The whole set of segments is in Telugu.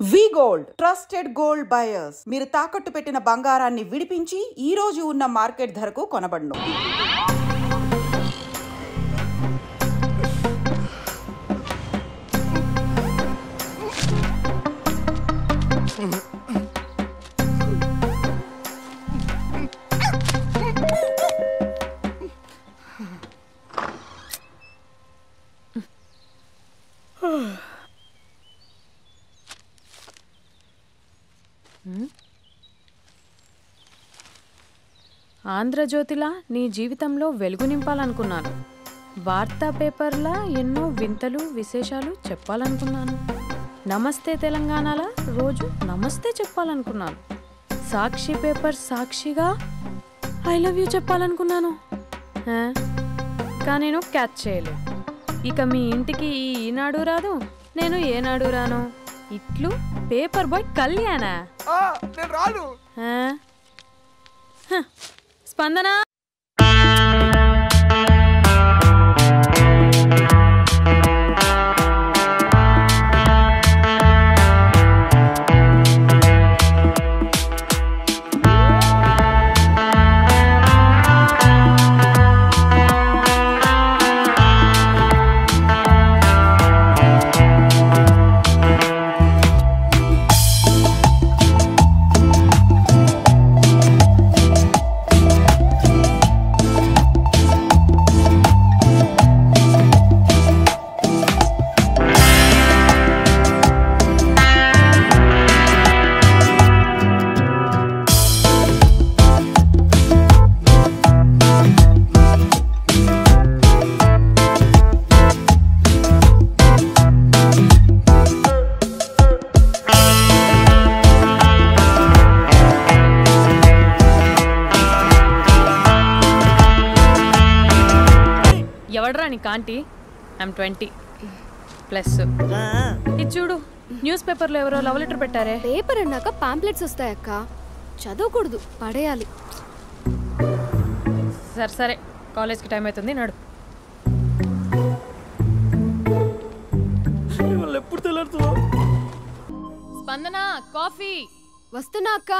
వి గోల్డ్ ట్రస్టెడ్ గోల్డ్ బయర్స్ మీరు తాకట్టు పెట్టిన బంగారాన్ని విడిపించి ఈ రోజు ఉన్న మార్కెట్ ధరకు కొనబడును. ఆంధ్రజ్యోతిలా నీ జీవితంలో వెలుగు నింపాలనుకున్నాను. వార్తా పేపర్లా ఎన్నో వింతలు విశేషాలు చెప్పాలనుకున్నాను. నమస్తే తెలంగాణలా రోజు నమస్తే చెప్పాలనుకున్నాను. సాక్షి పేపర్ సాక్షిగా ఐ లవ్ యూ చెప్పాలనుకున్నాను. కానీ నేను క్యాచ్ చేయలేదు. ఇక మీ ఇంటికి ఈనాడు రాదు, నేను ఏనాడు రాను. ఇట్లు పేపర్ బాయ్ కళ్యాణా? స్పందన ఎవడరా నీకు ఆంటీ? ఐమ్ 20+. ఇది చూడు, న్యూస్ పేపర్లో ఎవరో లవ్ లెటర్ పెట్టారే. పేపర్ అన్నాక పాంప్లెట్స్ వస్తాయక్క, చదవకూడదు, పడేయాలి. సరే సరే, కాలేజ్కి టైం అవుతుంది, నడు. ఎప్పుడు తెల్లారుతుందో. స్పందన, కాఫీ. వస్తున్నా అక్క.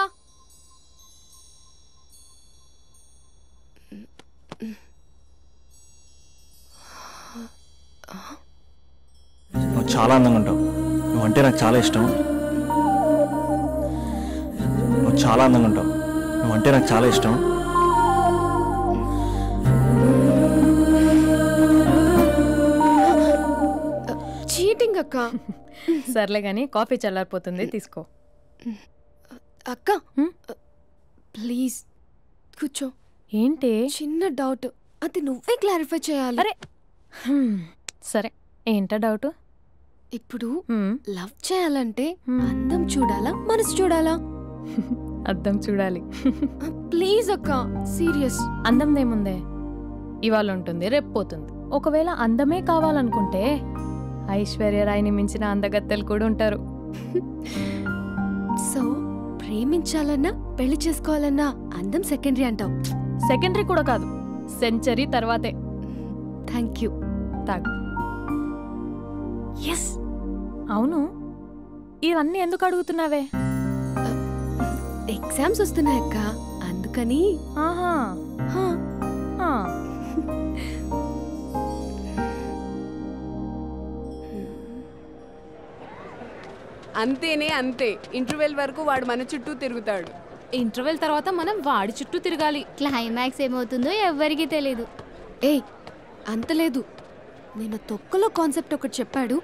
నువ్వు చాలా అందంగా ఉంటావు. నువ్వంటే నాకు చాలా ఇష్టం. నువ్వు చాలా అందంగా ఉంటావు. నువ్వంటే నాకు చాలా ఇష్టం. చీటింగ్ అక్క. సర్లే కానీ కాఫీ చల్లారిపోతుంది, తీసుకో. అక్క ప్లీజ్ కూర్చో. ఏంటి? చిన్న డౌట్, అది నువ్వే క్లారిఫై చేయాలి. అరే సరే, ఏంటా డౌట్? ఇప్పుడు లవ్ చేయాలంటే అందం చూడాలా, మనసు చూడాలా? అద్దం చూడాలి. ప్లీజ్ అక్క, సీరియస్. అందందేముందే, ఇవాళ ఉంటుంది, రేపు పోతుంది. ఒకవేళ అందమే కావాలనుకుంటే ఐశ్వర్యరాయ్ని మించిన అందగత్తెలు కూడా ఉంటారు. సో ప్రేమించాలన్నా పెళ్లి చేసుకోవాలన్నా అందం సెకండరీ అంటావు? సెకండరీ కూడా కాదు, సెంచరీ తర్వాతే. Thank you. తాగు. ఎస్. అవును, ఇవన్నీ ఎందుకు అడుగుతున్నావే? ఎగ్జామ్స్ వస్తున్నాయక్క, అందుకని. ఆహా. అంతేనే అంతే. ఇంటర్వెల్ వరకు వాడు మన చుట్టూ తిరుగుతాడు. ఇంటర్వెల్ తర్వాత మనం వాడి చుట్టూ తిరగాలి. క్లైమాక్స్ ఏమవుతుందో ఎవ్వరికీ తెలీదు. ఏయ్ అంత లేదు, నేను తొక్కలో కాన్సెప్ట్ ఒకటి చెప్పాడు,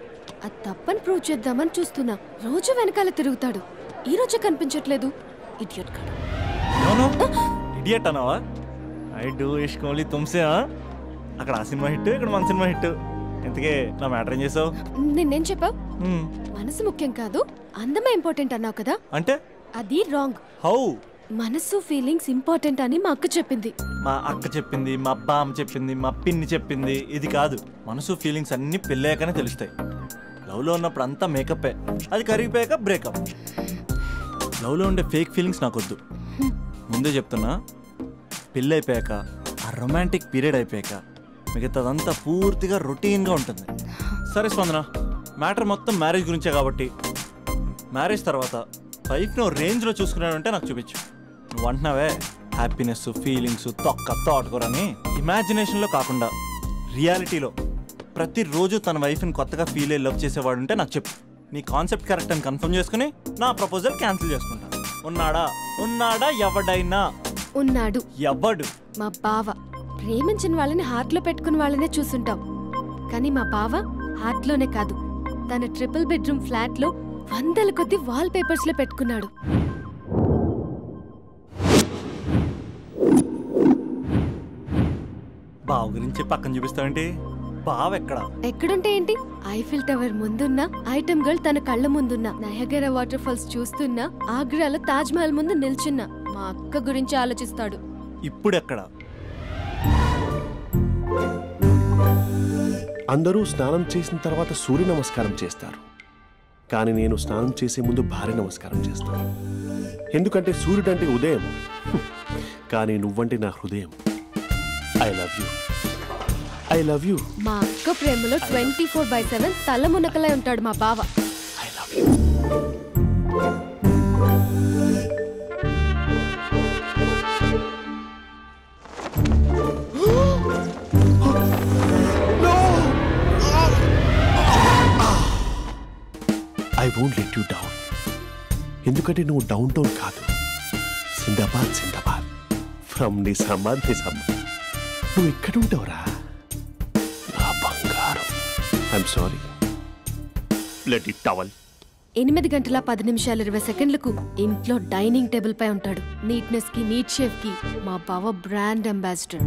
అది తప్పని ప్రూవ్ చేద్దామని చూస్తున్నా. రోజు వెనకాల తిరుగుతాడు, ఈ రోజే కనిపించట్లేదు. ఇడియట్ కాడు. ఇడియట్ అన్నావా? ఐ డూ ఇష్క్ ఓన్లీ తుమ్సే. అక్కడ ఆ సినిమా హిట్, ఇక్కడ మన సినిమా హిట్. ఇంతకే నా మ్యాటర్ ఏం చేసావు? నిన్నేం చెప్పావు? మనసు ముఖ్యం కాదు, అందమే ఇంపార్టెంట్ అన్నావు కదా. అంటే అది రాంగ్. హౌ? మనసు ఫీలింగ్స్ ఇంపార్టెంట్ అని మా అక్క చెప్పింది. మా అక్క చెప్పింది, మా బామ్మ చెప్పింది, మా పిన్ని చెప్పింది. ఇది కాదు, మనసు ఫీలింగ్స్ అన్ని పెళ్ళాకనే తెలుస్తాయి. లవ్లో ఉన్నప్పుడు అంతా మేకప్పే, అది కరిగిపోయాక బ్రేకప్. లవ్లో ఉండే ఫేక్ ఫీలింగ్స్ నాకొద్దు. ముందే చెప్తున్నా, పెళ్ళి అయిపోయాక, ఆ రొమాంటిక్ పీరియడ్ అయిపోయాక మిగతాదంతా పూర్తిగా రొటీన్గా ఉంటుంది. సరే స్పందన, మ్యాటర్ మొత్తం మ్యారేజ్ గురించే కాబట్టి మ్యారేజ్ తర్వాత వైఫ్ను రేంజ్లో చూసుకున్నాడంటే నాకు చూపించు. నువ్వు అంటున్నావే హ్యాపీనెస్, ఫీలింగ్స్, తోటకూరని ఇమాజినేషన్లో కాకుండా రియాలిటీలో ప్రతిరోజు తన వైఫ్ని కొత్తగా ఫీల్ అయ్యి లవ్ చేసేవాడు ఉంటే నాకు చెప్పు. నీ కాన్సెప్ట్ కరెక్ట్ అని కన్ఫర్మ్ చేసుకుని నా ప్రపోజల్ క్యాన్సిల్ చేసుకుంటా. ఉన్నాడా ఎవడైనా? ఉన్నాడు. ఎవడు? మా బావ. ప్రేమించిన వాళ్ళని హార్ట్లో పెట్టుకున్న వాళ్ళనే చూసుంటాం, కానీ మా బావ హార్ట్లోనే కాదు, తన ట్రిపుల్ బెడ్రూమ్ ఫ్లాట్లో 100 కొద్ది వాల్ పేపర్స్ లో పెట్టుకున్నాడు. బావ గురించి పక్కన చూపిస్తావేంటి? బావ ఎక్కడుంటే ఏంటి? ఐఫిల్ టవర్ ముందున్న ఐటమ్ గర్ల్ తన కళ్ళ ముందున్న నయగరా వాటర్ ఫాల్స్ చూస్తున్నా, ఆగ్రాలో తాజ్ మహల్ ముందు నిల్చున్నా మా అక్క గురించి ఆలోచిస్తాడు. ఇప్పుడెక్కడ? అందరూ స్నానం చేసిన తర్వాత సూర్య నమస్కారం చేస్తారు, కానీ నేను స్నానం చేసే ముందు భార్య నమస్కారం చేస్తాను. ఎందుకంటే సూర్యుడు అంటే ఉదయం, కానీ నువ్వంటే నా హృదయం. I love you, I love you. మా అక్క ప్రేమలో 24/7 తల మునకలై ఉంటాడు మా బావ. I love you. I won't let you down. ఎందుకంటే నువ్వు డౌన్ టౌన్ కాదు, జిందాబాద్ ఫ్రమ్ నిజామాబాద్. నువ్వు ఎక్కడుంటావురా నా బంగారం? I'm sorry. Let it towel. 8:10:20 ఇంట్లో డైనింగ్ టేబుల్ పై ఉంటాడు. నీట్నెస్ కి, నీట్ షేఫ్ కి మా బావ బ్రాండ్ అంబాసిడర్.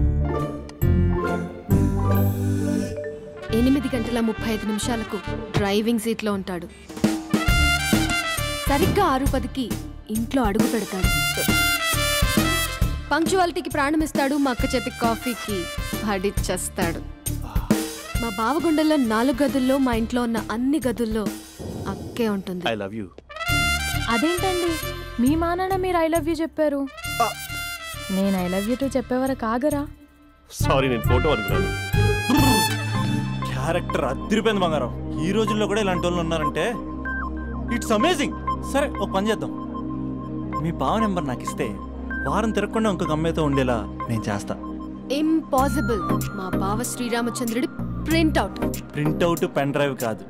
8:35 డ్రైవింగ్ సీట్ లో ఉంటాడు. సరిగ్గా 6:10 ఇంట్లో అడుగు పెడతాడు. పంక్చువాలిటీకి ప్రాణమిస్తాడు. మా అక్క చేతి కాఫీకి పడిచ్చేస్తాడు. మా బావ గుండెల్లో 4 గదుల్లో, మా ఇంట్లో ఉన్న అన్ని గదుల్లో అక్కే ఉంటుంది. I love you. అదేంటండి, మీ మానాన్న మీరు ఐ లవ్ యూ చెప్పారు, నేను ఐ లవ్ యూ టు చెప్పేవరకు ఆగరా? సారీ, నేను ఫోటో అనుకున్నాను. క్యారెక్టర్ అదిరిపోయింది బంగారం. ఈ రోజుల్లో కూడా ఇలాంటి వాళ్ళు ఉన్నారంటే ఇట్స్ అమేజింగ్. సరే, ఒక పని చేద్దాం. మీ బావ నెంబర్ నాకు ఇస్తే వారం తిరగకుండా ఇంకొక అమ్మాయితో ఉండేలా నేను చేస్తా. ఇంపాసిబుల్. మా బావ శ్రీరామచంద్రుడి ప్రింట్అవుట్ పెన్ డ్రైవ్ కాదు.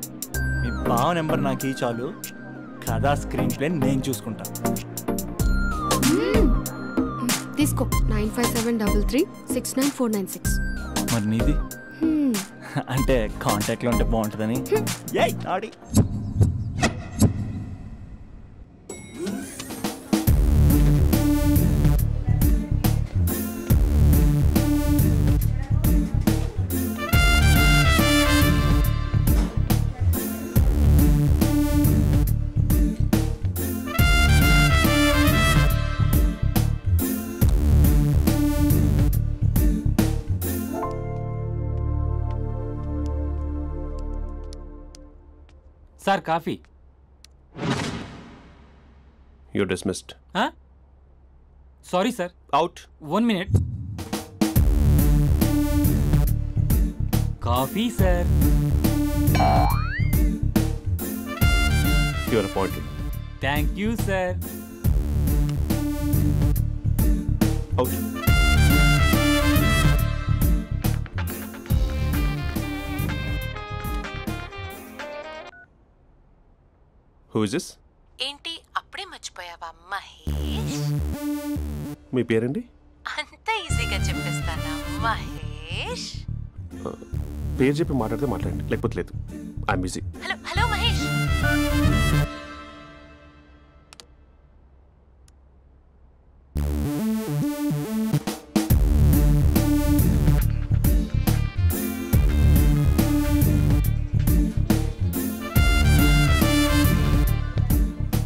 మీ బావ నెంబర్ నాకు ఈ చాలు, కథా స్క్రీన్ ప్లే నేను చూసుకుంటా. తీసుకో. 9573369496. మరి నీది? అంటే కాంటాక్ట్లో ఉంటే బాగుంటుందని. ఆడి sir coffee. You're dismissed. Sorry sir. Out. 1 minute. Coffee sir. You're appointed. Thank you sir. Out. Who is this? ఏంటి అప్పుడే మర్చిపోయావా మహేష్? మీ పేరండి? అంత ఈజీగా చెప్పేస్తానా మహేష్? పేరు చెప్పి మాట్లాడితే మాట్లాడండి, లేకపోతే లేదు. I'm busy. Hello Mahesh.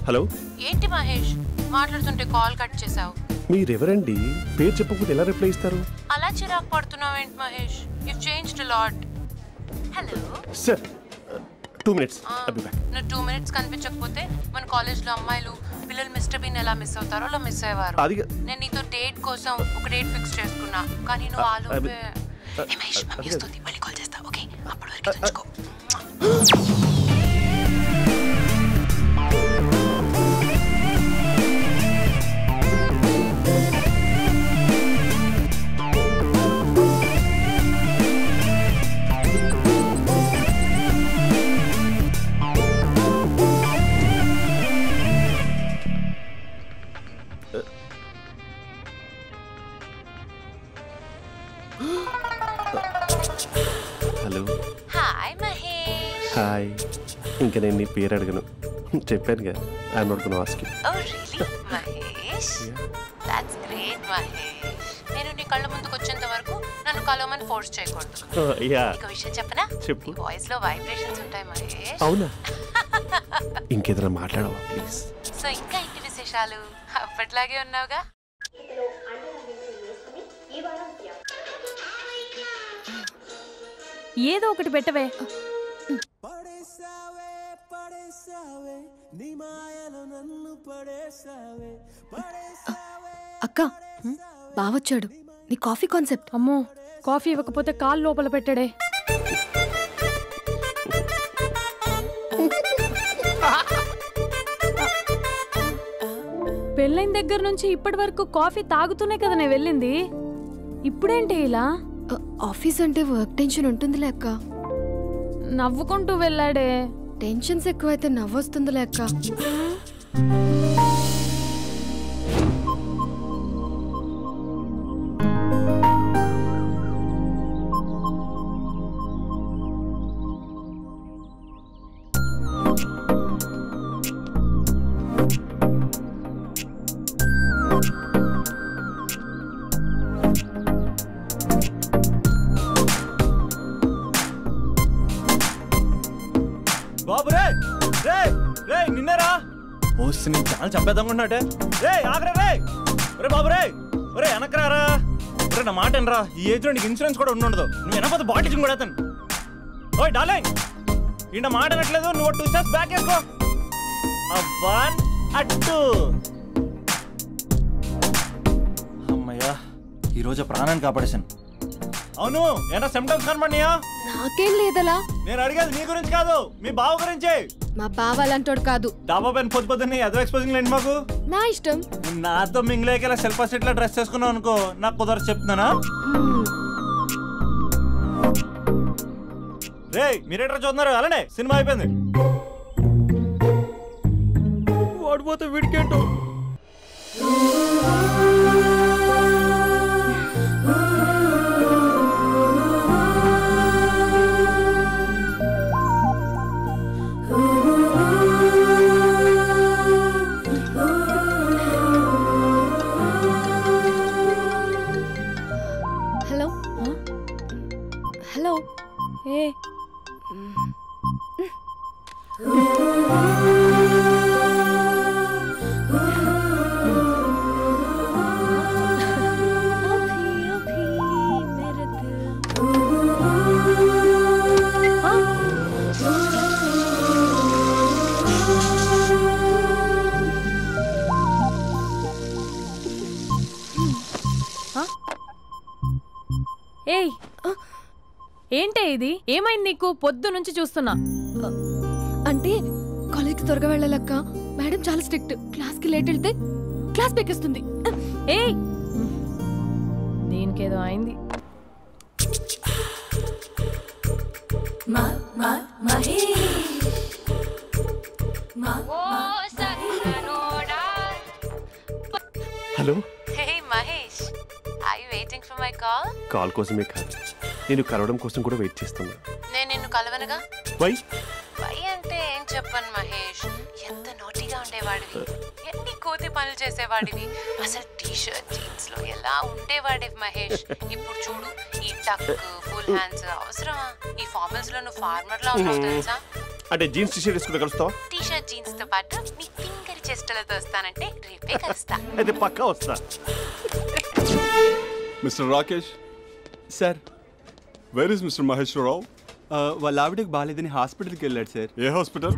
Hello. ఏంటి మహేష్, మాట్లాడుతుంటే కాల్ కట్ చేసావు? మీరెవరండి? పేరు చెప్పకపోతే ఎలా రిప్లై ఇస్తారు? అలా చిరాకు పడుతున్నావేంటి Mahesh? You changed a lot. Hello sir, 2 minutes. I'll be back. నువ్వు 2 minutes కనిపించకపోతే మన కాలేజ్లో అమ్మాయిలు పిల్లలు మిస్టర్ బీన్ ఎలా మిస్ అవుతారో అలా మిస్ అయ్యేవారు. నేను నీతో డేట్ కోసం ఒక డేట్ ఫిక్స్ చేసుకున్నా, కానీ నువ్వు ఆలోపే. మహేష్ మమ్మీ వస్తుంది, మళ్ళీ కాల్ చేస్తా. ఓకే, అప్పటి వరకు తుంచుకో. ఇంకా నేను నీ పేరు అడగను, చెప్పాను కదా. I'm not gonna ask you. Oh really Mahesh, that's great Mahesh. నేను నీ కళ్ళ ముందుకు వచ్చేంత వరకు నన్ను కలవమని ఫోర్స్ చేయకూడదు. ఒక విషయం చెప్పనా? చెప్పు. వాయిస్ లో వైబ్రేషన్స్ ఉంటాయి మహేష్. అవునా? ఇంకేదైనా మాట్లాడవా ప్లీజ్? సో ఇంకా ఇంటి విశేషాలు అప్పట్లాగే ఉన్నావుగా? ఏదో ఒకటి పెట్టవే. అక్క బావొచ్చాడు. నీ కాఫీ కాన్సెప్ట్. అమ్మో, కాఫీ ఇవ్వకపోతే కాలు లోపల పెట్టాడే. పెళ్ళైన దగ్గర నుంచి ఇప్పటి వరకు కాఫీ తాగుతూనే కదా నేను వెళ్ళింది. ఇప్పుడేంటి ఇలా? ఆఫీస్ అంటే వర్క్ టెన్షన్ ఉంటుందిలే అక్క. నవ్వుకుంటూ వెళ్ళాడే. టెన్షన్స్ ఎక్కువైతే నవ్వొస్తుందిలే అక్క. బాబు రే రే రే నిన్నరా పోస్ట్ ని చాలా చంపేద్దామన్నట్టే. రే ఆగరా రే. ఒరే బాబు రే, ఒరే వెనకరారా. ఒరే నా మాట అనరా, ఈ ఏజ్ లో నీకు ఇన్సూరెన్స్ కూడా ఉండదు. నువ్వు వెనకపోతే బాటిల్ కూడా అతను. ఓయ్ డార్లింగ్, ఈ నా మాట అనట్లేదు. నువ్వు 2 స్టెప్స్ బ్యాక్ వేసుకో. అబ్బా అట్టు. అమ్మయ్యా, ఈరోజు ప్రాణాన్ని కాపాడేశాను. అవును, ఏనా సిమ్టమ్స్ కనబడినాయా? నాకేం లేదలా. నేను అడిగేది నీ గురించి కాదు, మీ బావ గురించి. మా బావ అలాంటోడు కాదు. డాబా పైన పొద్దున్నే ఎదో ఎక్స్పోజింగ్ లేండి మాకు. నా ఇష్టం. నాతో మింగిలేక సెల్ఫ్ సెట్ లా డ్రెస్ చేసుకున్నావు అనుకో, నాకు కుదరదు చెప్తున్నానా? రే మీరేట్రా చూస్తున్నారు? అలానే సినిమా అయిపోయింది. వాడిపోతే వీడికేంటో. Hello hello. ఏ ఏయ్, ఏంటే ఇది? ఏమైంది నీకు? పొద్దు నుంచి చూస్తున్నా. అంటే కాలేజ్కి త్వరగా వెళ్ళాలక్క. మేడం చాలా స్ట్రిక్ట్. క్లాస్కి లేట్ వెళ్తే క్లాస్ పెక్కిస్తుంది. ఏయ్, దీనికేదో అయింది. Hello. Hey Mahesh, are you waiting for my call? Call కోసమే కాదు, నేను కలవడం కోసం కూడా వెయిట్ చేస్తున్నా. నేను నిన్ను కలవనుగా. వై వై అంటే ఏం చెప్పను మహేష్. ఎంత నోటీగా ఉండేవాడివి, ఎన్ని కోతి పనులు చేసేవాడివి. అసలు టీ షర్ట్ జీన్స్ లో ఎలా ఉండేవాడివి మహేష్. ఇప్పుడు చూడు, ఈ టక్ ఫుల్ హ్యాండ్స్ అవసరమా? ఈ ఫార్మల్స్ లో నువ్వు ఫార్మర్ లా ఉన్నావు తెలుసా? అంటే జీన్స్ టీ షర్ట్ వేసుకుంటే కలుస్తావా? టీ షర్ట్ జీన్స్ తో పాటు నీ ఫింగర్ చెస్టలతో వస్తానంటే రేపే కలుస్తా. అయితే పక్కా వస్తా. Mister Rakesh sir. Where is mister Maheshwararao? వాళ్ళ ఆవిడకి బాగాలేదని హాస్పిటల్కి వెళ్ళాడు సార్. ఏ హాస్పిటల్?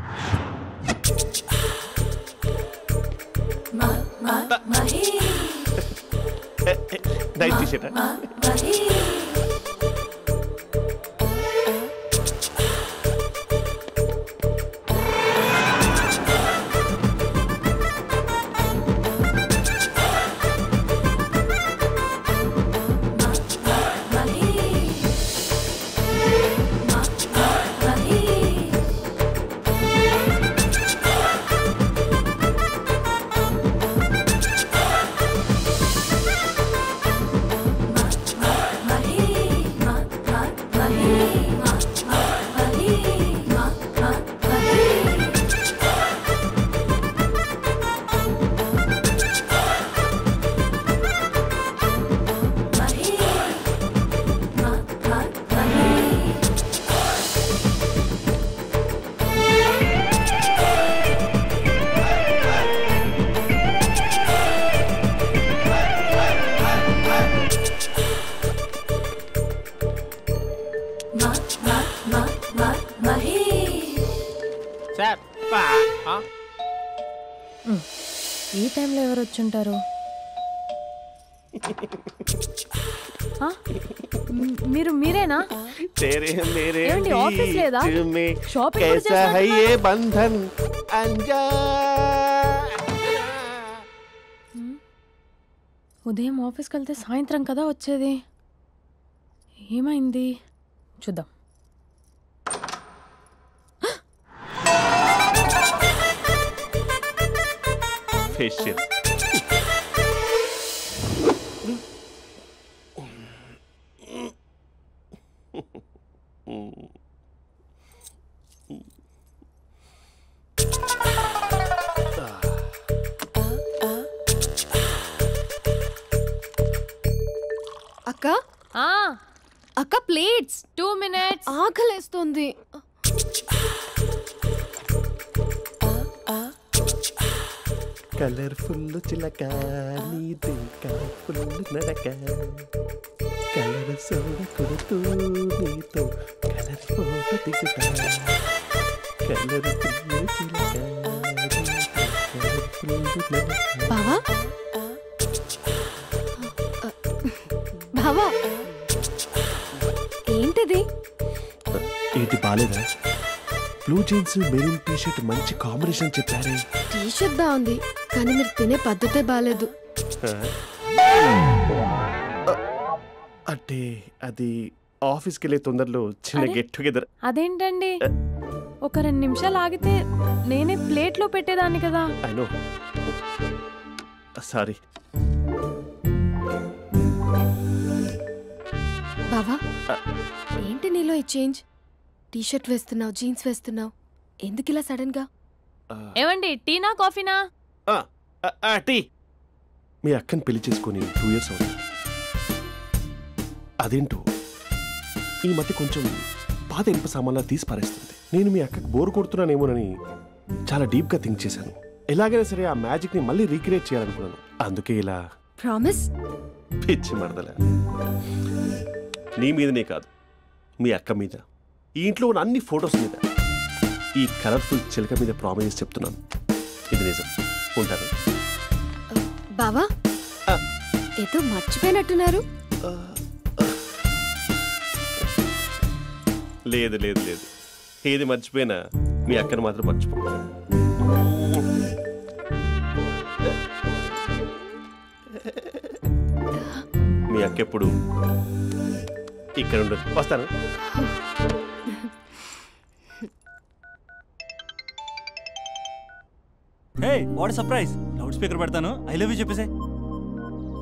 Night T shirt. ఈ టైంలో ఎవరు వచ్చుంటారు? మీరేనా? ఏమండి, ఆఫీస్ లేదా? షాపింగ్ కూడా చేస్తున్నారు? ఉదయం ఆఫీస్కి వెళ్తే సాయంత్రం కదా వచ్చేది. ఏమైంది చూద్దాం. ఫేషియల్ అక్క అక్క ప్లేట్స్ 2 minutes. ఆకలేస్తుంది. కలర్ఫుల్ చిలక నీదే కలర్ఫుల్ నడక కలర్ సోడ కొడుతూ నీతో కలర్ ఫోటో దిగుతా కలర్ఫుల్ చిలక బావా బావా ఏంటిది? ఏంటి బాలేదా? Blue jeans maroon T shirt మంచి కాంబినేషన్ చెప్పారే. టీ షర్ట్ బాగుంది కానీ మీరు తినే పద్ధతే బాలేదు. అంటే అది ఆఫీస్కి వెళ్ళే తొందరలో చిన్న గెట్ టుగెదర్. అదేంటండి, ఒక 2 నిమిషాలు ఆగితే నేనే ప్లేట్లో పెట్టేదాన్ని కదా. I know, sorry. బావా ఏంటి నీలో ఈ చేంజ్? టీ షర్ట్ వేస్తున్నావు, జీన్స్ వేస్తున్నావు, ఎందుకు ఇలా సడన్ గా? ఏమండి, టీనా కాఫీనా? టీ. మీ అక్కని పెళ్లి చేసుకొని 2 years అవుతుంది. అదేంటో ఈ మధ్య కొంచెం పాత ఇనుప సామాన్లా తీసి పారేస్తుంది. నేను మీ అక్కకు బోర్ కొడుతున్నానేమోనని చాలా డీప్గా థింక్ చేశాను. ఎలాగైనా సరే ఆ మ్యాజిక్ని మళ్ళీ రీక్రియేట్ చేయాలనుకున్నాను. అందుకే ఇలా. ప్రామిస్? పిచ్చి మరదల, నీ మీదనే కాదు, మీ అక్క మీద, ఈ ఇంట్లో ఉన్న అన్ని ఫొటోస్ మీద, ఈ కలర్ఫుల్ చిలక మీద ప్రామిస్ చెప్తున్నాను. ఇది నిజం. ఉంటాను. బావా ఏదో మర్చిపోయినట్టున్నారు. లేదు లేదు లేదు, ఏది మర్చిపోయినా మీ అక్కను మాత్రం మర్చిపో. మీ అక్క ఎప్పుడు ఇక్కడ ఉండదు. వస్తాను. హే, వాట్ సర్ప్రైజ్! లౌడ్ స్పీకర్ పెడతాను, ఐ లవ్ యూ చెప్పేసే.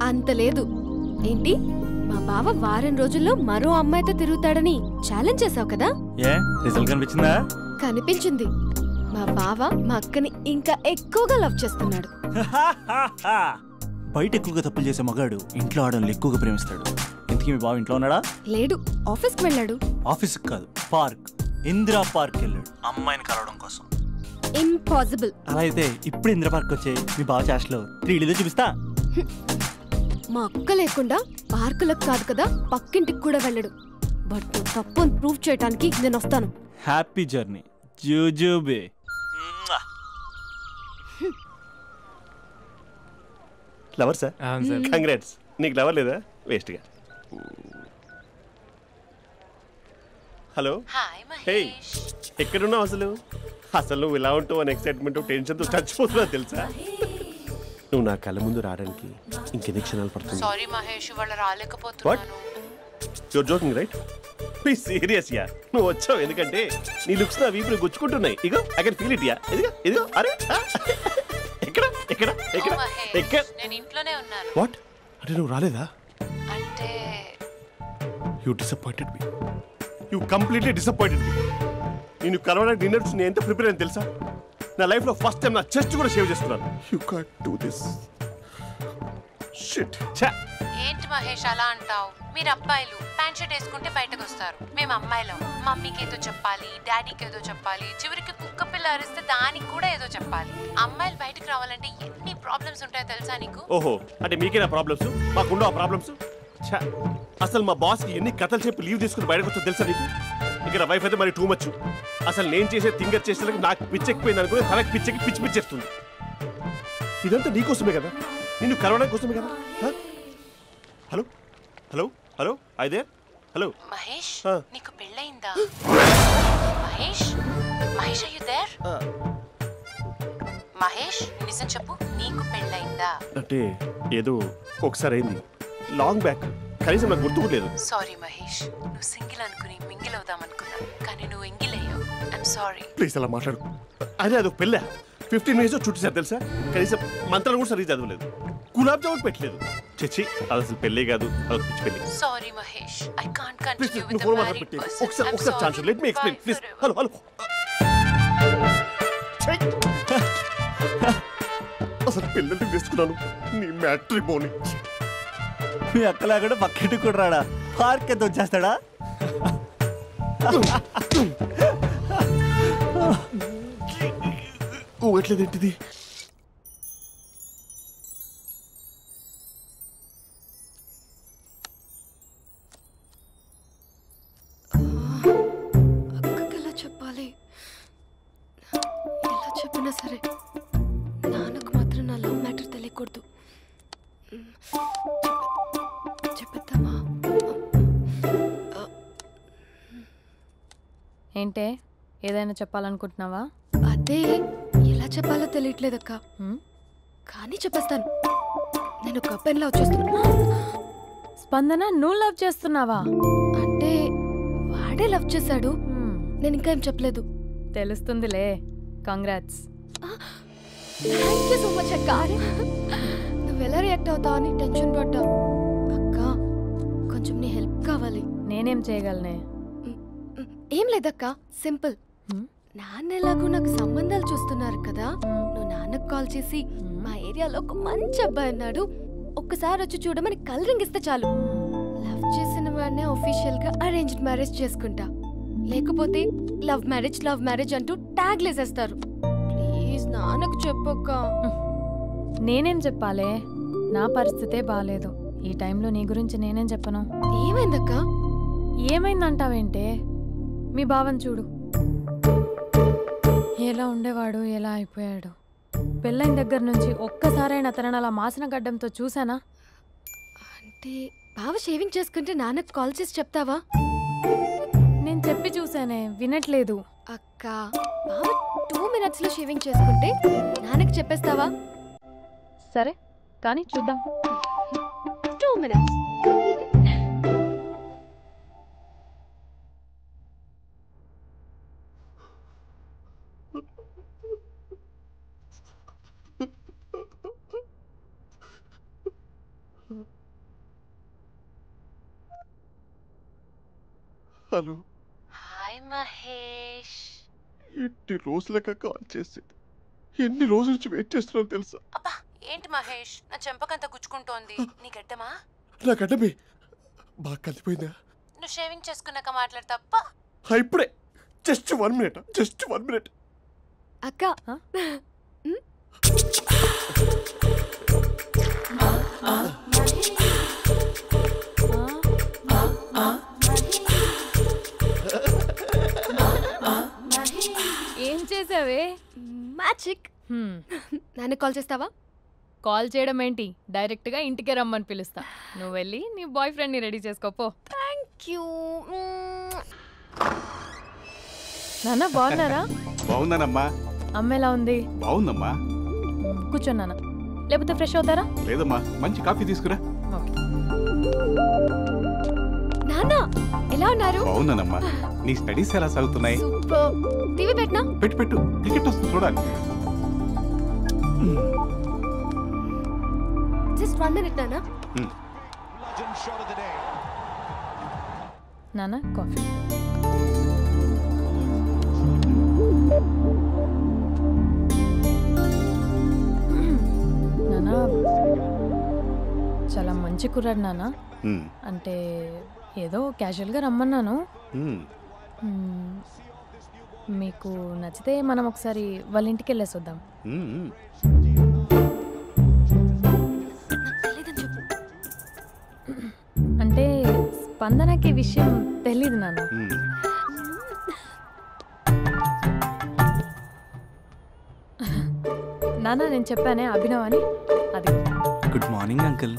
అంత లేదు. ఏంటి, మా బావ వారం రోజుల్లో మరో అమ్మాయితో తిరుగుతాడని ఛాలెంజ్ చేసావు కదా? ఏ రిజల్ట్ కనిపించిందా? కనిపించింది. మా బావ మా అక్కని ఇంకా ఎక్కువగా లవ్ చేస్తున్నాడు. బయట ఎక్కువగా తప్పులు చేసే మగాడు ఇంట్లో ఆడవాళ్ళని ఎక్కువగా ప్రేమిస్తాడు. ఇంతకీ మీ బావ ఇంట్లో ఉన్నాడా? లేడు, ఆఫీస్కి వెళ్ళాడు. ఆఫీస్కి కాదు, పార్క్, ఇందిరా పార్క్ వెళ్ళాడు అమ్మాయిని కలవడం కోసం. ఇంపాసిబుల్. అలా అయితే ఇప్పుడు ఇందిరా పార్క్ వచ్చే మీ బావ చాష్లో 3Dలో చూపిస్తా. మా అక్క లేకుండా పార్కులకు కాదు కదా, పక్కింటికి కూడా వెళ్ళడు. బట్ నువ్వు తప్పు ప్రూవ్ చేయడానికి నేను వస్తాను. హ్యాపీ జర్నీ జూజూబే. Lover sir? కంగ్రాట్స్. నీకు లవర్ లేదా? వేస్ట్గా. హలో. హే, ఎక్కడున్నావు అసలు? అసలు నువ్వు ఇలా ఉంటావు అని ఎక్సైట్మెంట్ టెన్షన్తో చచ్చిపోతున్నావు తెలుసా? నువ్వు నా కళ్ళ ముందు రావడానికి ఇంకెన్ని క్షణాలు పడుతుంది? సారీ మహేష్, వాళ్ళు రాలేకపోతున్నాను. Your joking right? Please serious yeah. నువ్వు వచ్చావు ఎందుకంటే నీ లుక్స్ నా వీపుని గుచ్చుకుంటున్నాయి. ఇగో I can feel it yeah. ఇదిగో ఇదిగో. అరే ఎక్కడ ఎక్కడ ఎక్కడ ఎక్కడ? నేను ఇంట్లోనే ఉన్నాను. వాట్ అంటే నువ్వు రాలేదా? అంటే you disappointed me. You completely disappointed me. నేను కలవడానికి డిన్నర్స్ నేను ఎంత ప్రిపేర్ అని తెలుసా? నా లైఫ్లో ఫస్ట్ టైం నా చెస్ట్ కూడా సేవ్ చేస్తున్నాను. You can't do this. Shit. ఏంటి మహేష్ అలా అంటావు? మీరు అబ్బాయిలు ప్యాంట్ షర్ట్ వేసుకుంటే బయటకు వస్తారు. మేము అమ్మాయిలం మమ్మీకి ఏదో చెప్పాలి, డాడీకి ఏదో చెప్పాలి, చివరికి కుక్క పిల్ల అరిస్తే దానికి కూడా ఏదో చెప్పాలి. అమ్మాయిలు బయటకు రావాలంటే ఎన్ని ప్రాబ్లమ్స్ ఉంటాయో తెలుసా నీకు? ఓహో, అంటే మీకేనా ప్రాబ్లమ్స్? మాకుండా ఆ ప్రాబ్లమ్స్? అసలు మా బాస్కి ఎన్ని కథలు చెప్పి లీవ్ తీసుకుని బయటకు వచ్చో తెలుసా నీకు? ఇక్కడ వైఫ్ అయితే మరి టూ మచ్. అసలు నేను చేసే థింగర్ చేసేందుకు నాకు పిచ్చెక్కిపోయింది అనుకుని తనకి పిచ్చెక్కి పిచ్చి పిచ్చేస్తుంది. ఇదంతా నీకోసమే కదా, నిన్ను కలవడానికి కోసమే కదా. హలో హలో హలో అయితే హలో మహేష్ నీకు పెళ్ళయిందా? Mahesh Mahesh are you there? Mahesh నిజం చెప్పు, నీకు పెళ్ళయిందా? అంటే ఏదో ఒకసారి అయింది, లాంగ్ బ్యాక్, కనీసం నాకు గుర్తుకులేదు. సారీ మహేష్, నువ్వు సింగిల్ అనుకుని మింగిల్ అవుదాం అనుకున్నా, కానీ నువ్వు ఎంగిల్ అయ్యావు. I'm sorry. ప్లీజ్ అలా మాట్లాడు. అదే అదొక పెళ్ళా, 15 minutes చుట్టేసారు తెలుసా. కనీసం మంత్రాలు కూడా సరిగ్గా చదవలేదు, గులాబ్ జామున్ పెట్టలేదు. చచ్చి అది అసలు పెళ్ళే కాదు, అదొక పిచ్చి పెళ్ళి. Sorry Mahesh, I can't continue with the phone married మాట్లాడి పర్సన్. ఒకసారి chance let me explain please. Hello hello అసలు పెళ్ళంటే తీసుకున్నాను నీ మ్యాట్రిమోని. మీ అక్కలా కూడా పక్కింటి కూడా రాడా, పార్క్ ఎంత వచ్చేస్తాడా? ఎట్లేదేంటిది? అక్కకి ఎలా చెప్పాలి? ఎలా చెప్పినా సరే నాన్నకు మాత్రం నా లవ్ మ్యాటర్ తెలియకూడదు. చెప్పేద్దామా? ఏంటే ఏదైనా చెప్పాలనుకుంటున్నావా? అదే ఎలా చెప్పాలో తెలియట్లేదక్క, కానీ చెప్పేస్తాను. నేను ఒక అబ్బాయిలా వచ్చేస్తున్నా. స్పందన, నువ్వు లవ్ చేస్తున్నావా? అంటే వాడే లవ్ చేశాడు, నేను ఇంకా ఏం చెప్పలేదు. తెలుస్తుందిలే. Congrats. Thank you so much అక్క. నువ్వు ఎలా రియాక్ట్ అవుతావు అని టెన్షన్ పడ్డా. అక్క కొంచెం నీ హెల్ప్ కావాలి. నేనేం చేయగలనే? ఏం లేదక్క, సింపుల్. నాన్న ఎలాగో నాకు సంబంధాలు చూస్తున్నారు కదా, నువ్వు నాన్నకు కాల్ చేసి మా ఏరియాలో ఒక మంచి అబ్బాయి అన్నాడు, ఒక్కసారి వచ్చి చూడమని కలరింగ్ ఇస్తే చాలు. లవ్ చేసిన వాడినే ఒఫీషియల్ గా అరేంజ్డ్ మ్యారేజ్ చేసుకుంటా. లేకపోతే లవ్ మ్యారేజ్ అంటూ ట్యాగ్ లేసేస్తారు. ప్లీజ్ నాన్నకు చెప్పక్క. నేనేం చెప్పాలే? నా పరిస్థితే బాలేదు. ఈ టైంలో నీ గురించి నేనేం చెప్పను? ఏమైందక్క? ఏమైందంటావేంటే? మీ భావం చూడు, ఎలా ఉండేవాడు, ఎలా అయిపోయాడు. పెళ్ళైన దగ్గర నుంచి ఒక్కసారైనా తనని అలా మాసిన గడ్డంతో చూసానా? అంటే బావ షేవింగ్ చేసుకుంటే నాన్నకు కాల్ చేసి చెప్తావా? నేను చెప్పి చూసానే, వినట్లేదు. అక్క బావ 2 minutes లో షేవింగ్ చేసుకుంటే నాన్నకు చెప్పేస్తావా? సరే కానీ చూద్దాం. 2 minutes. హలో. హాయ్ మహేష్. ఎన్ని రోజులక కాల్ చేసేది, ఎన్ని రోజుల నుంచి వెయిట్ చేస్తున్నాను తెలుసా? అబ్బా ఏంటి మహేష్, నా చెంపకంత గుచ్చుకుంటోంది. నీ గడ్డమా? నా గడ్డమే బాగా కలిపోయిందా? నువ్వు షేవింగ్ చేసుకున్నాక మాట్లాడతాప్పా. ఇప్పుడే జస్ట్ 1 minute. అక్క ఏం చేసావే? మ్యాజిక్. నాన్న కాల్ చేస్తావా? కాల్ చేయడం ఏంటి, డైరెక్ట్గా ఇంటికే రమ్మని పిలుస్తా. నువ్వు వెళ్ళి నీ బాయ్ ఫ్రెండ్ని రెడీ చేసుకోపో. Thank you. నాన్న బాగున్నారా? బాగున్నానమ్మా. అమ్మ ఎలా ఉంది? బాగుందమ్మా. కూర్చోన్నానా, లేకపోతే ఫ్రెష్ అవుతారా? లేదమ్మా, మంచి కాఫీ తీసుకురా. నాన్న ఎలా ఉన్నారు? బాగున్నానమ్మా. నీ స్టడీస్ ఎలా సాగుతున్నాయి? సూపర్. టీవీ పెట్టనా? పెట్టు, టికెట్ వస్తుంది చూడాలి. జస్ట్ 1 minute నాన్న. నాన్న కాఫీ. నాన్న చాలా మంచి కుర్రాడు నాన్న. అంటే ఏదో క్యాజువల్గా రమ్మన్నాను. మీకు నచ్చితే మనం ఒకసారి వాళ్ళ ఇంటికి వెళ్ళేసి వద్దాం. అంటే స్పందనకి విషయం తెలీదు నాన్న. నాన్న నేను చెప్పానే అభినవ్ అని, అది. Good morning uncle.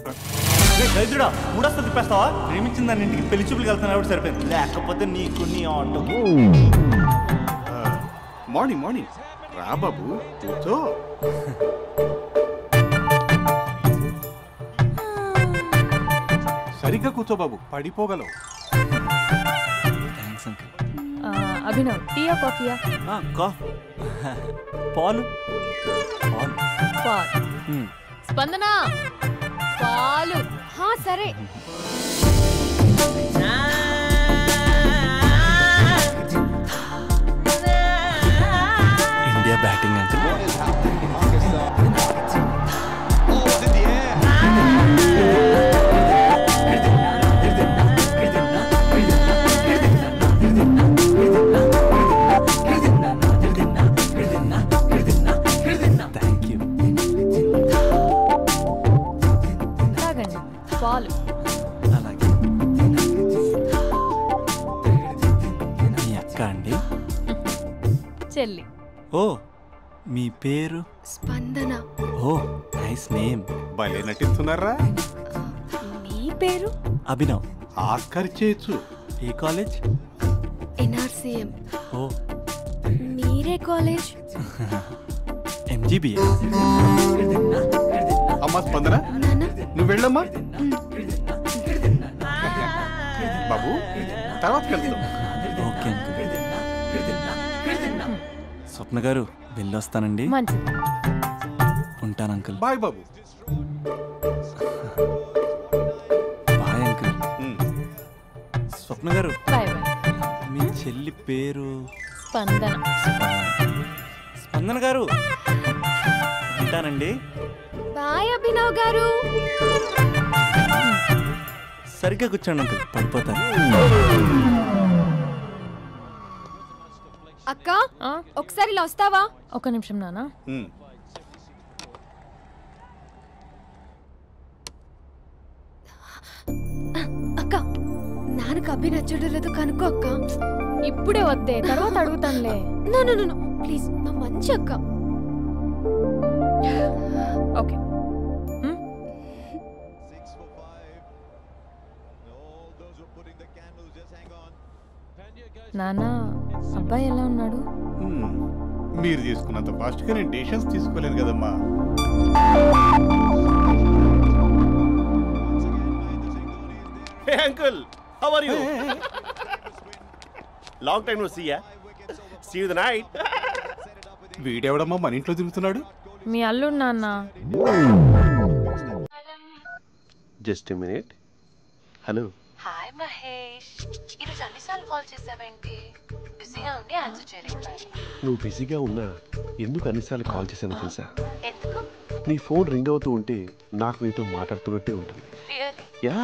దరిద్రుడా, మూడొస్తా తిప్పేస్తావా? ప్రేమించిన దాని ఇంటికి పెళ్లి చూపులు వెళ్తున్నా కాబట్టి సరిపోయింది, లేకపోతే నీకు నీ ఆటో. మార్నింగ్ మార్నింగ్ రా బాబు, కూర్చో. సరిగ్గా కూర్చో బాబు, పడిపోగలవు. Thanks uncle. అభినవ్ టీయా కాఫీయా? పాలు. పాలు. స్పందన పాలు. సరే. India batting uncle. పాలు. అలాగే. మీ అక్క అండి? చెల్లి. ఓ, మీ పేరు? స్పందన. ఓ, నైస్ నేమ్. భలే నటిస్తున్నారా. నీ పేరు? అభినవ్. ఆస్కార్ చేయొచ్చు. ఏ కాలేజ్? ఎన్ఆర్సీఎం. ఓ, మీరే కాలేజ్? ఎంజీబీఏ. అమ్మా స్పందన, నువ్వు వెళ్ళమ్మా. బాబు తర్వాత వెళ్తాం. Okay uncle. స్వప్న గారు వెళ్ళొస్తానండి. ఉంటాను అంకుల్. బాయ్ బాబు. Bye uncle. స్వప్న గారు, మీ చెల్లి పేరు? స్పందన. స్పందన గారు, ఉంటానండి. బాయ్ అభినవ్ గారు. సరిగ్గా కూర్చోండి అంకుల్, పడిపోతాను. అక్క ఒకసారి ఇలా వస్తావా? ఒక నిమిషం నాన్న. అక్క నాన్నకు అభి నచ్చడం లేదో కనుక్కో అక్క. ఇప్పుడే వద్దే, తర్వాత అడుగుతానులే. నో ప్లీజ్, నా మంచి అక్క. ఓకే. నాన్న, అబ్బాయి ఎలా ఉన్నాడు? మీరు తీసుకున్నంత ఫాస్ట్ గా నేను డెసిషన్స్ తీసుకోలేను కదమ్మా. Hey uncle, how are you? Long time no see ya. See you the night. వీడెవడమ్మా మన ఇంట్లో తిరుగుతున్నాడు? మీ అల్లుడు నాన్న. Just a minute. Hello. Hi Mahesh, ఈరోజు అన్నిసార్లు కాల్ చేసావేంటి? బిజీగా ఉండి ఆన్సర్ చేయలేదు. నువ్వు బిజీగా ఉన్నా ఎందుకు అన్నిసార్లు కాల్ చేశానో తెలుసా? ఎందుకు? నీ ఫోన్ రింగ్ అవుతూ ఉంటే నాకు నీతో మాట్లాడుతున్నట్టే ఉంటుంది. యా,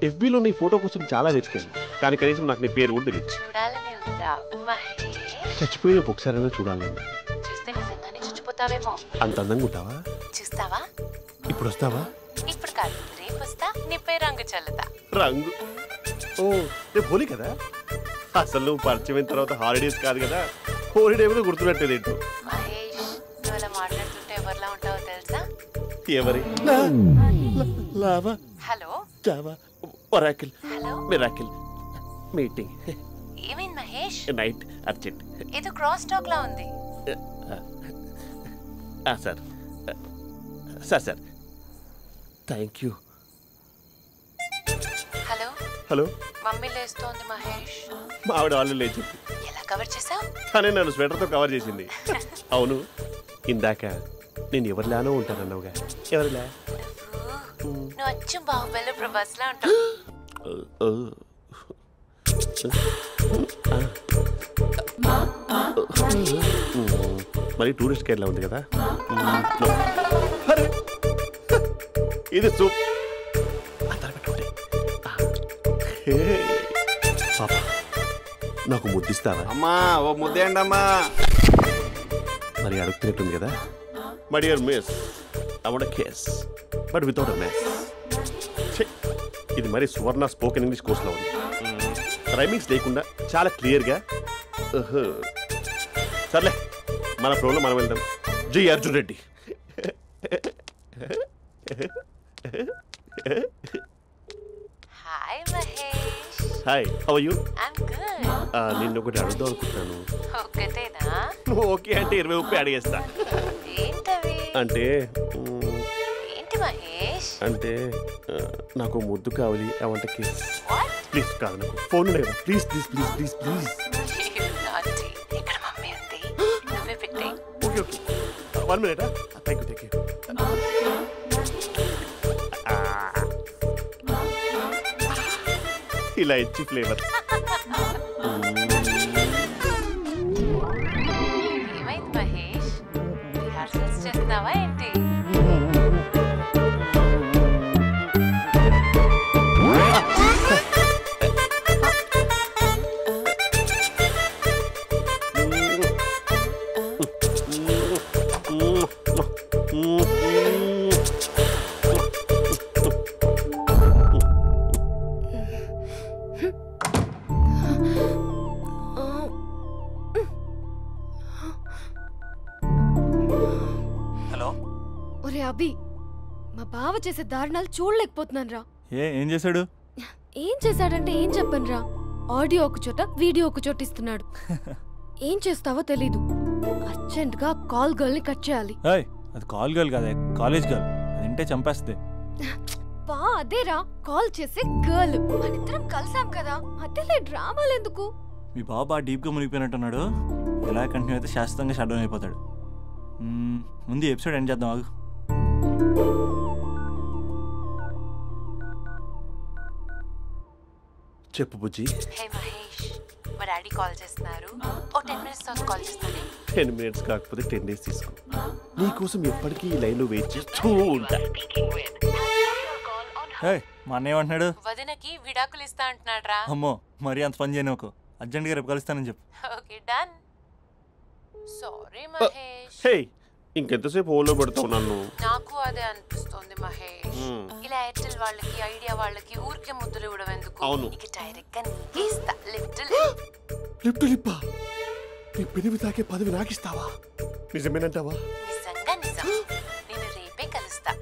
ఎఫ్బీలో నీ ఫోటో కోసం చాలా వెతికాను, కానీ కనీసం నాకు నీ పేరు కూడా తెలియదు. చూడాలని ఉందా మహేష్? చచ్చిపోయిన ఒకసారైనా చూడాలని. చూస్తే నిజంగానే చచ్చిపోతావేమో. అంత అందంగా ఉంటావా? చూస్తావా? ఇప్పుడు వస్తావా? ఇప్పుడు కాదు, రేపు వస్తా, నీపై రంగు చల్లుతా. రంగు? ఓ, రేపు హోలీ కదా. అసలు నువ్వు పరిచయం తర్వాత హాలిడేస్ కాదు కదా, హోలిడే కూడా గుర్తున్నట్టేది ఏంటో. మహేష్, నువ్వు అలా మాట్లాడుతుంటే ఎవరిలా ఉంటావో తెలుసా? ఎవరి? Lava, hello, java, oracle, hello, miracle, meeting. ఏమైంది మహేష్? Night urgent. ఏదో క్రాస్ టాక్ లా ఉంది. Sir sir sir thank you. Hello hello, mummy లేస్తోంది మహేష్. మా ఆవిడ వాళ్ళు లేచి ఎలా కవర్ చేసావు? తనే నన్ను స్వెటర్తో కవర్ చేసింది. అవును, ఇందాక నేను ఎవరిలానో ఉంటానన్నావుగా, ఎవరిలా? నువ్వు అచ్చం బాహుబలి ప్రభాస్ లా ఉంటావు. మరి టూరిస్ట్ గైడ్లా ఉంది కదా. ఇది సూప్. పాపా, నాకు ముద్దిస్తావా? అమ్మా ఓ ముద్దేయండి అమ్మా. మరి అడుగుతున్నట్టుంది కదా. My dear miss, I want kiss but without a mess. ఇది మరి సువర్ణ స్పోకెన్ ఇంగ్లీష్ కోర్సులో ఉంది. రైమింగ్స్ లేకుండా చాలా క్లియర్గా. సర్లే, మన ఫ్లోలో మనం వెళ్దాం. జై Arjun Reddy. Hi Mahesh. Hi, how are you? I'm good. నిన్ను ఒకటి అడుగుదాం అనుకుంటున్నాను. ఒకటేనా? ఓకే అంటే 20 రూపాయలు అడిగేస్తా. ఏంటవి? అంటే ఏంటి మహేష్? అంటే నాకు ముద్దు కావాలి. అవంటకి ప్లీజ్ కాదు, నాకు ఫోన్ లేదు. Please please please please please. ఇక్కడ మమ్మీ ఉంది, నువ్వే పెట్టే. Okay okay, 1 minute. Thank you thank you. ఇలా ఇచ్చి ఫ్లేవర్. ఏమైంది మహేష్? రిహార్సల్స్ చేస్తున్నావా ఏంటి? ఒరే అభి, మా బావ చేసే దారుణాలు చూడలేకపోతున్నాను రా. ఏం చేశాడు? ఏం చేశాడంటే ఏం చెప్పను రా. ఆడియో ఒక చోట, వీడియో ఒక చోట ఇస్తున్నాడు. ఏం చేస్తావో తెలీదు. అర్జెంట్ గా కాల్ గర్ల్ ని కట్ చేయాలి. అది కాల్ గర్ల్ కాదే, కాలేజ్ గర్ల్. అదంటే చంపేస్తే. బా అదేరా, కాల్ చేసే గర్ల్. మనిద్దరం కలిసాం కదా, మధ్యలో డ్రామాలు ఎందుకు? మీ బాబా డీప్గా మునిగిపోయినట్టున్నాడు. ఎలా కంటిన్యూ అయితే శాశ్వతంగా షట్ డౌన్ అయిపోతాడు. ముందు ఎపిసోడ్ ఎండ్ చేద్దాం, ఆగు. చెప్పు బుజ్జి. హే మహేష్, మా డాడీ కాల్ చేస్తున్నారు. ఓ 10 minutes తర్వాత కాల్ చేస్తాను. 10 minutes కాకపోతే 10 days తీసుకో. నీకోసం ఎప్పటికీ ఈ లైన్లో వెయిట్ చేస్తూ ఉంటా. మా అన్న ఏమంటున్నాడు? వదినకి విడాకులు ఇస్తా అంటున్నాడు రా. అమ్మో, మరి అంత పని చేయను. అర్జెంట్గా రేపు కలుస్తానని చెప్పు. Okay done. సారీ మహేష్. హే, ఇంకెంతసేపు హోల్లో పెడతావు నన్ను? నాకు అదే అనిపిస్తుంది మహేష్. ఇలా ఎయిర్టెల్ వాళ్ళకి, ఐడియా వాళ్ళకి ఊరికే ముద్దులు ఇవ్వడం ఎందుకు? అవును. ఇక డైరెక్ట్ గా నీకే ఇస్తా. లిప్టు లిప్పా, నీ పెనివి తాకే పదవి నాకిస్తావా? నిజమేనంటావా? నిజంగా నిజం. నేను రేపే కలుస్తా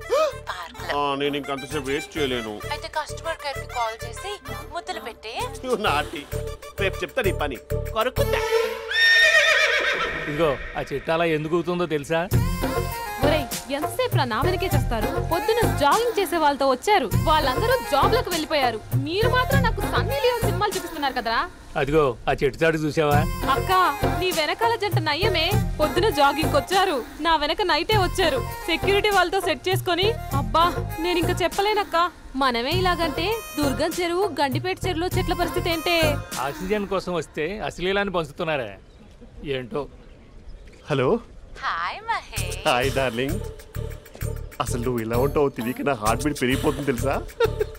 పార్క్ లో. నేను ఇంకంతసేపు వెయిట్ చేయలేను. అయితే కస్టమర్ కేర్ కి కాల్ చేసి ముద్దులు పెట్టే. నాటి రేపు చెప్తా నీ పని. కొరుకుంటా. ఇదిగో ఆ చెట్టు అలా ఎందుకు అవుతుందో తెలుసా? ఒరేయ్, ఎంతసేపు నా వెనకే చేస్తారు? పొద్దున జాగింగ్ చేసే వాళ్ళతో వచ్చారు, వాళ్ళందరూ జాబ్లకు వెళ్ళిపోయారు. మీరు మాత్రం నాకు సన్నీ లియోన్ సినిమాలు చూపిస్తున్నారు కదరా. అదిగో ఆ చెట్టు చాటు చూసావా? అక్క, నీ వెనకాల జంట నయ్యమే. పొద్దున జాగింగ్ వచ్చారు, నా వెనక నైటే వచ్చారు. సెక్యూరిటీ వాళ్ళతో సెట్ చేసుకొని, అబ్బా నేను ఇంకా చెప్పలేనక్క. మనమే ఇలాగంటే దుర్గం చెరువు, గండిపేట చెరువులో చెట్ల పరిస్థితి ఏంటే? ఆక్సిజన్ కోసం వస్తే అశ్లీలాన్ని పంచుతున్నారా ఏంటో. Hello. Hi Mahesh. Hi darling. అసలు నువ్వు ఇలా ఉంటావు తెలియక నా హార్ట్ బీట్ పెరిగిపోతుంది తెలుసా?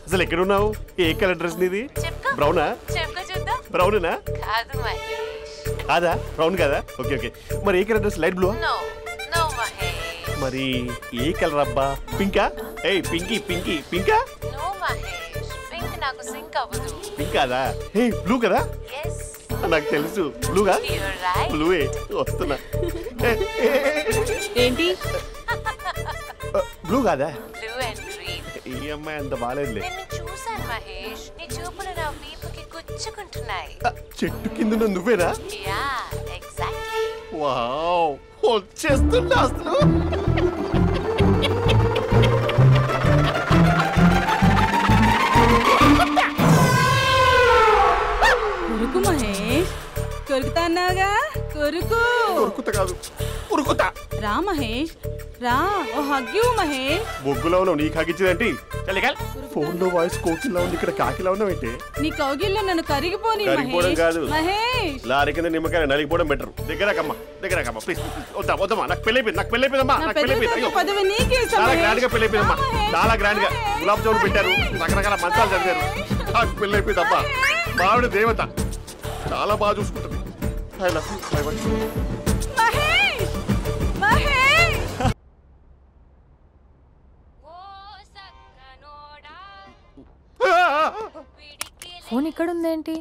అసలు ఎక్కడున్నావు? ఏ కలర్ డ్రెస్ నీది? బ్రౌనా? బ్రౌనేనా? కాదు మహేష్. కాదా? బ్రౌన్ కాదా? Okay okay. మరి ఏ colour dress? Light blue? No no Mahesh. మరి ఏ కలర్ అబ్బా? పింకా? ఏయ్ పింకీ పింకీ పింకా? నో మహేష్, పింక్ నాకు సింక్ అవ్వదు. పింక్ కాదా? ఏ బ్లూ కదా? yes. నాకు తెలుసు. బ్లూగా? You're right. బ్లూవే వస్తున్నా. ఏంటి? బ్లూ కాదా? Blue and green. ఈ అమ్మాయి అంత బాలేదులే. నేను చూసాను మహేష్, నీ చూపులు నా వీపుకి గుచ్చుకుంటున్నాయి. చెట్టు కింద నువ్వేనా? Yeah exactly. వావ్, వచ్చేస్తున్నా అసలు. కొరుకు మహేష్, కొరుకుతా అన్నావుగా, కొరుకు. కొరుకుతా కాదు, ఉరుకుతా. రా మహేష్ రా, ఓ హగ్గు మహేష్. బొగ్గులో ఉన్నావు, నీకు హగ్గించేదేంటి? ఫోన్ లో వాయిస్ కోకిలా ఉంది, ఇక్కడ కాకిలా ఉన్నావేంటి? నీ కౌగిల్లో నన్ను కరిగిపోని కరిగిపోవడం కాదు మహేష్. లారీ కింద నిమ్మకాయ నలిగిపోవడం బెటర్. దగ్గరకమ్మా దగ్గరకమ్మా ప్లీజ్. వద్దా వద్దమ్మా, నాకు పెళ్ళైపోయింది, నాకు పెళ్ళైపోయిందమ్మా, నాకు పెళ్ళైపోయింది. పదవి నీకే ఇస్తా చాలా మహేష్. గ్రాండ్ గా పెళ్ళైపోయిందమ్మా, చాలా గ్రాండ్ గా. గులాబ్ జామున్ పెట్టారు, రకరకాల మంచాలు చదివారు. నాకు పెళ్ళైపోయిందమ్మా. మావిడ దేవత, చాలా బాగా చూసుకుంటుంది. I love you. I want you. Mahesh Mahesh. Phone ఇక్కడ ఉందేంటి?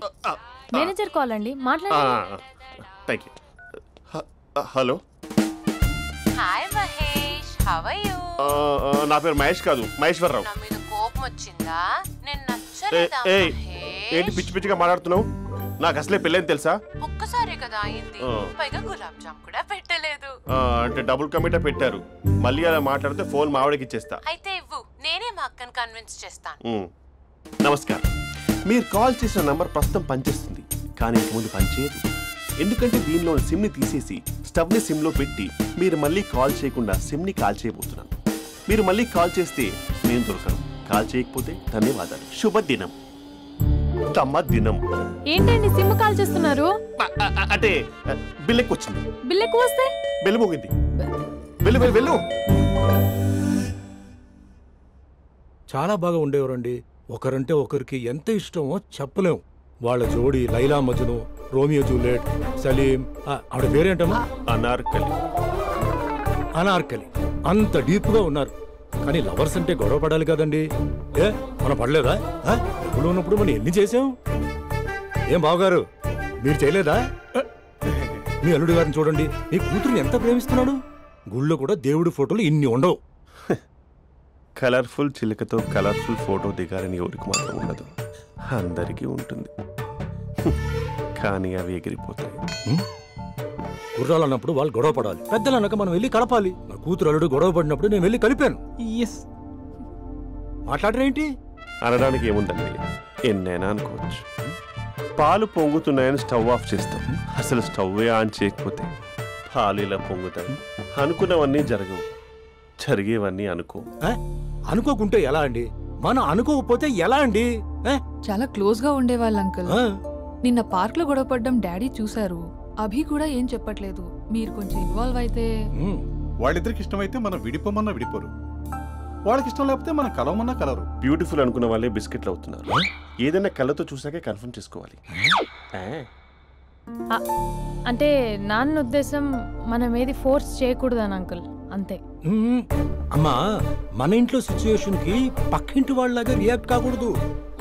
మేనేజర్ కాల్ అండి, మాట్లాడండి. Thank you. Hello. Hi how are you? నా పేరు మహేష్ కాదు, మహేశ్వరరావు. నా మీద కోపం వచ్చిందా? నేను నచ్చలేదా? ఏంటి పిచ్చి పిచ్చిగా మాట్లాడుతున్నావు? నాకు అసలే పెళ్ళని తెలుసా? ఒక్కసారి కదా అయింది, పైగా గులాబ్ జామ్ కూడా పెట్టలేదు. అంటే డబుల్ కమిటా పెట్టారు. మళ్ళీ అలా మాట్లాడితే ఫోన్ మావిడకి ఇచ్చేస్తా. అయితే ఇవ్వు, నేనే మా అక్కని కన్విన్స్ చేస్తాను. నమస్కారం. మీరు కాల్ చేసిన నంబర్ ప్రస్తుతం పనిచేస్తుంది, కానీ ఇంక ముందు పనిచేయదు. ఎందుకంటే దీనిలో సిమ్ని తీసేసి స్టవ్ని సిమ్లో పెట్టి మీరు మళ్ళీ కాల్ చేయకుండా సిమ్ని కాల్ చేయబోతున్నాను. మీరు మళ్ళీ కాల్ చేస్తే నేను దొరకను, కాల్ చేయకపోతే ధన్యవాదాలు. శుభదినం. తమ దినం. ఏంటండి సిమ్ కాల్ చేస్తున్నారు? అంటే బిల్ ఎక్కువ వచ్చింది. బిల్ ఎక్కువ వస్తే బెల్లు మోగింది. వెళ్ళు వెళ్ళు వెళ్ళు. చాలా బాగా ఉండేవారండి. ఒకరంటే ఒకరికి ఎంత ఇష్టమో చెప్పలేం. వాళ్ళ జోడి లైలా మజ్ను, రోమియో జూలియట్, సలీం, ఆవిడ పేరేంటమ్మా? అనార్కలి. అనార్కలి. అంత డీప్ గా ఉన్నారు. కానీ లవర్స్ అంటే గొడవ పడాలి కదండి. ఏ మనం పడలేదా? డబ్బులు ఉన్నప్పుడు మనం ఎన్ని చేసాం? ఏం బావగారు, మీరు చేయలేదా? మీ అల్లుడి గారిని చూడండి, మీ కూతురుని ఎంత ప్రేమిస్తున్నాడు. గుళ్ళో కూడా దేవుడి ఫోటోలు ఇన్ని ఉండవు. కలర్ఫుల్ చిలుకతో కలర్ఫుల్ ఫోటో దిగాలని ఎవరికి మాత్రం ఉండదు, అందరికీ ఉంటుంది. కానీ అవి ఎగిరిపోతాయి. గుర్రాలు అన్నప్పుడు వాళ్ళు గొడవ పడాలి, పెద్దలు అన్నాక మనం వెళ్ళి కలపాలి. నా కూతురు అల్లుడు గొడవ పడినప్పుడు నేను వెళ్ళి కలిపాను. మాట్లాడరేంటి? అనడానికి ఏముందండి, ఎన్నైనా అనుకోవచ్చు. పాలు పొంగుతున్నాయని స్టవ్ ఆఫ్ చేస్తాం, అసలు స్టవ్వే ఆన్ చేయకపోతే పాలు ఇలా పొంగుతాయి. అనుకున్నవన్నీ జరగవు, జరిగేవన్నీ అనుకోకుంటే ఎలా అండి? మనం అనుకోకపోతే ఎలా అండి? చాలా క్లోజ్ గా ఉండేవాళ్ళు అంకుల్. నిన్న పార్క్ లో గొడవ పడ్డం డాడీ చూశారు. అభి కూడా ఏం చెప్పట్లేదు. మీరు కొంచెం ఇన్వాల్వ్ అయితే. వాళ్ళిద్దరికి ఇష్టమైతే మనం విడిపోమన్నా విడిపోరు, వాళ్ళకి ఇష్టం లేకపోతే మనం కలవమన్నా కలరు. బ్యూటిఫుల్ అనుకున్న వాళ్ళే బిస్కెట్లు అవుతున్నారు. ఏదైనా కళ్ళతో చూసాకే కన్ఫర్మ్ చేసుకోవాలి. అంటే నాన్న ఉద్దేశం మనం ఏది ఫోర్స్ చేయకూడదని అంకుల్, అంతే. అమ్మా, మన ఇంట్లో సిచ్యుయేషన్ కి పక్కింటి వాళ్ళలాగా రియాక్ట్ కాకూడదు.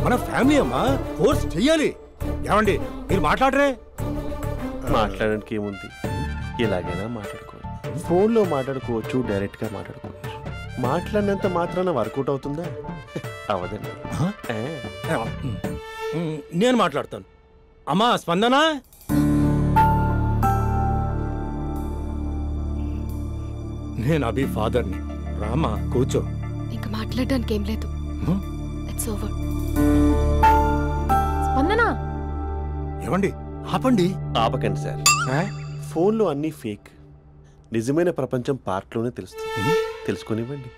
మన ఫ్యామిలీ అమ్మా, ఫోర్స్ చెయ్యాలి. ఏమండి మీరు మాట్లాడరే? మాట్లాడడానికి ఏముంది, ఎలాగైనా మాట్లాడుకోవచ్చు. ఫోన్లో మాట్లాడుకోవచ్చు, డైరెక్ట్ గా మాట్లాడుకోవచ్చు. మాట్లాడినంత మాత్రాన వర్కౌట్ అవుతుందా? అవదండి. నేను మాట్లాడతాను. అమ్మా స్పందన, నేను అభి ఫాదర్ని. రామా కూర్చో. ఇంకా మాట్లాడడానికి ఏం లేదు. It's over. స్పందన. ఏమండి ఆపండి. ఆపకండి సార్. ఫోన్లో అన్నీ ఫేక్, నిజమైన ప్రపంచం పార్ట్లోనే తెలుస్తుంది. తెలుసుకొనివ్వండి.